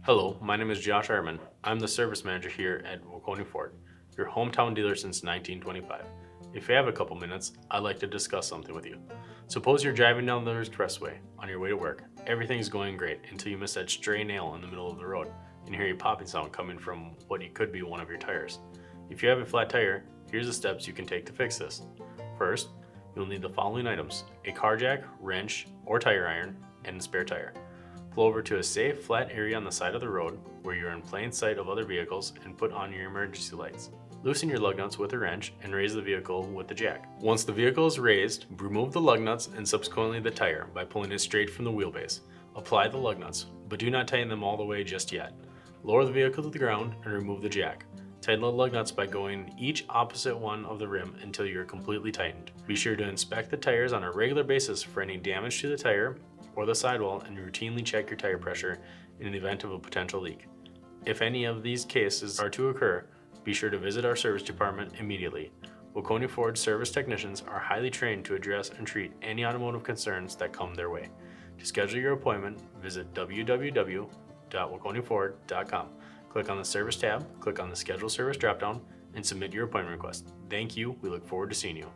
Hello, my name is Josh Hartman. I'm the service manager here at Waconia Ford, your hometown dealer since 1925. If you have a couple minutes, I'd like to discuss something with you. Suppose you're driving down the expressway on your way to work. Everything's going great until you miss that stray nail in the middle of the road and hear a popping sound coming from what could be one of your tires. If you have a flat tire, here's the steps you can take to fix this. First, you'll need the following items: a car jack, wrench, or tire iron, and a spare tire. Pull over to a safe, flat area on the side of the road where you're in plain sight of other vehicles and put on your emergency lights. Loosen your lug nuts with a wrench and raise the vehicle with the jack. Once the vehicle is raised, remove the lug nuts and subsequently the tire by pulling it straight from the wheelbase. Apply the lug nuts, but do not tighten them all the way just yet. Lower the vehicle to the ground and remove the jack. Tighten the lug nuts by going each opposite one of the rim until you are completely tightened. Be sure to inspect the tires on a regular basis for any damage to the tire or the sidewall and routinely check your tire pressure in the event of a potential leak. If any of these cases are to occur, be sure to visit our service department immediately. Waconia Ford service technicians are highly trained to address and treat any automotive concerns that come their way. To schedule your appointment, visit www.waconiaford.com. Click on the Service tab, click on the Schedule Service dropdown, and submit your appointment request. Thank you. We look forward to seeing you.